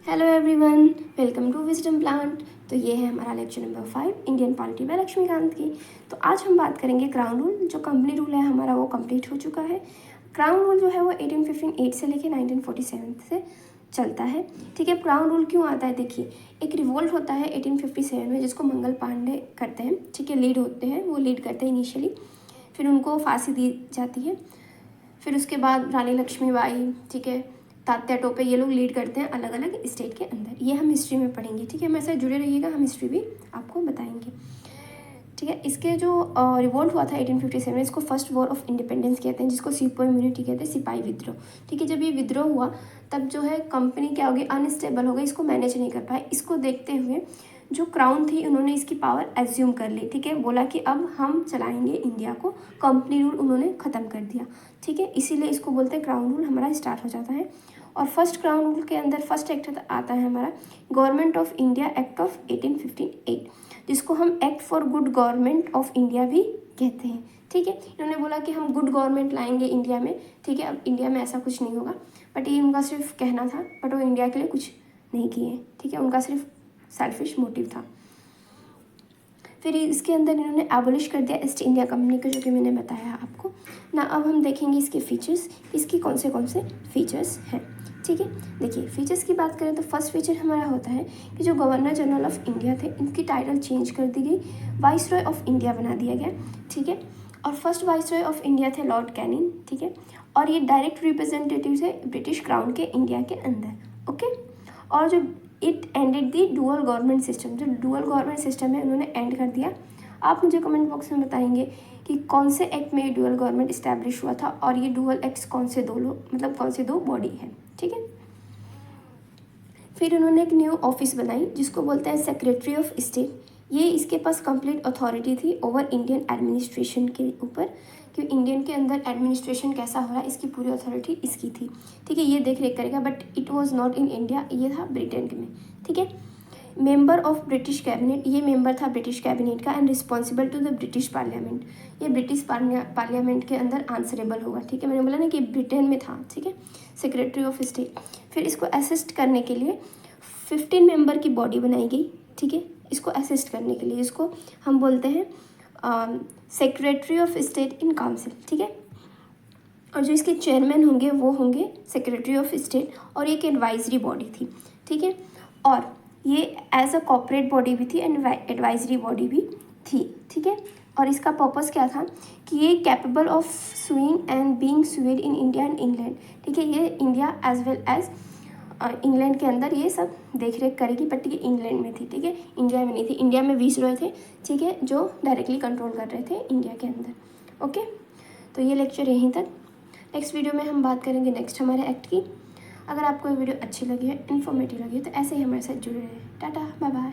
Hello everyone, welcome to Wisdom Plant. तो ये है हमारा lecture number 5 Indian polity by Laxmikanth की। तो आज हम बात करेंगे क्राउन रूल। जो कंपनी रूल है हमारा वो कंप्लीट हो चुका है। क्राउन रूल जो है वो 1858 से लेके 1947 से चलता है। ठीक है, क्राउन रूल क्यों आता है? देखिए, एक रिवोल्ट होता है 1857 में जिसको मंगल पांडे करते हैं। ठीक है, लीड होते हैं, वो लीड करते हैं इनिशियली, फिर उनको फांसी दी जाती है। फिर उसके बाद रानी लक्ष्मीबाई, ठीक है, तात्या टोपे, ये लोग लीड करते हैं अलग अलग स्टेट के अंदर। ये हम हिस्ट्री में पढ़ेंगे। ठीक है, हमारे साथ जुड़े रहिएगा, हम हिस्ट्री भी आपको बताएंगे। ठीक है, इसके जो रिवोल्ट हुआ था 1857 में, इसको फर्स्ट वॉर ऑफ इंडिपेंडेंस कहते हैं, जिसको सिपो इम्यूनिटी कहते हैं, सिपाही विद्रोह। ठीक है, जब ये विद्रोह हुआ तब जो है कंपनी क्या हो गई, अनस्टेबल हो गई, इसको मैनेज नहीं कर पाए। इसको देखते हुए जो क्राउन थी उन्होंने इसकी पावर एज्यूम कर ली। ठीक है, बोला कि अब हम चलाएंगे इंडिया को, कंपनी रूल उन्होंने ख़त्म कर दिया। ठीक है, इसीलिए इसको बोलते हैं क्राउन रूल हमारा स्टार्ट हो जाता है। और फर्स्ट क्राउन रूल के अंदर फर्स्ट एक्ट आता है हमारा government of India act of 1858, जिसको हम act for good government of India भी कहते हैं। ठीक है, इन्होंने बोला कि हम गुड गवर्नमेंट लाएंगे इंडिया में। ठीक है, अब इंडिया में ऐसा कुछ नहीं होगा, बट ये उनका सिर्फ कहना था, बट वो इंडिया के लिए कुछ नहीं किए। ठीक है, उनका सिर्फ सेल्फिश मोटिव था। फिर इसके अंदर इन्होंने एबोलिश कर दिया ईस्ट इंडिया कंपनी को, जो कि मैंने बताया आपको ना। अब हम देखेंगे इसके फीचर्स, इसकी कौन से फीचर्स हैं। ठीक है, देखिए फीचर्स की बात करें तो फर्स्ट फीचर हमारा होता है कि जो गवर्नर जनरल ऑफ इंडिया थे इनकी टाइटल चेंज कर दी गई, वाइस रॉय ऑफ इंडिया बना दिया गया। ठीक है, और first vice Roy of India थे लॉर्ड कैनिंग। ठीक है, और ये डायरेक्ट रिप्रेजेंटेटिव थे ब्रिटिश क्राउन के इंडिया के अंदर। ओके, और जो it ended the dual government system, जो डुअल गवर्नमेंट सिस्टम है उन्होंने एंड कर दिया। आप मुझे कमेंट बॉक्स में बताएंगे कि कौन से एक्ट में डुअल गवर्नमेंट इस्टेब्लिश हुआ था, और ये डुअल एक्ट्स कौन से दो लोग, मतलब कौन से दो बॉडी है। ठीक है, फिर उन्होंने एक न्यू ऑफिस बनाई जिसको बोलते हैं सेक्रेटरी ऑफ स्टेट। ये इसके पास कंप्लीट अथॉरिटी थी ओवर इंडियन एडमिनिस्ट्रेशन के ऊपर, कि इंडियन के अंदर एडमिनिस्ट्रेशन कैसा हो रहा है इसकी पूरी अथॉरिटी इसकी थी। ठीक है, ये देख रेख करेगा, but it was not in India, ये था ब्रिटेन में। ठीक है, मेंबर ऑफ ब्रिटिश कैबिनेट, ये मेंबर था ब्रिटिश कैबिनेट का, and responsible to the British parliament, ये ब्रिटिश पार्लियामेंट के अंदर आंसरेबल होगा। ठीक है, मैंने बोला ना कि ब्रिटेन में था। ठीक है, सेक्रेटरी ऑफ स्टेट। फिर इसको असिस्ट करने के लिए 15 मेंबर की बॉडी बनाई गई। ठीक है, इसको असिस्ट करने के लिए, इसको हम बोलते हैं secretary of state in council. ठीक है, और जो इसके चेयरमैन होंगे वो होंगे सेक्रेटरी ऑफ स्टेट, और एक एडवाइजरी बॉडी थी। ठीक है, और ये एज अ कॉर्पोरेट बॉडी भी थी एंड एडवाइजरी बॉडी भी थी। ठीक है, और इसका पर्पस क्या था कि ये capable of suing and being sued in India and England. ठीक है, ये India as well as England के अंदर ये सब देख रेख करेगी, बट ये इंग्लैंड में थी। ठीक है, इंडिया में नहीं थी। इंडिया में विसरॉय थे, ठीक है, जो डायरेक्टली कंट्रोल कर रहे थे इंडिया के अंदर। ओके, तो ये लेक्चर यहीं तक। नेक्स्ट वीडियो में हम बात करेंगे नेक्स्ट हमारे एक्ट की। अगर आपको ये वीडियो अच्छी लगी है, इन्फॉर्मेटिव लगी है, तो ऐसे ही हमारे साथ जुड़े रहे। Tata, bye bye.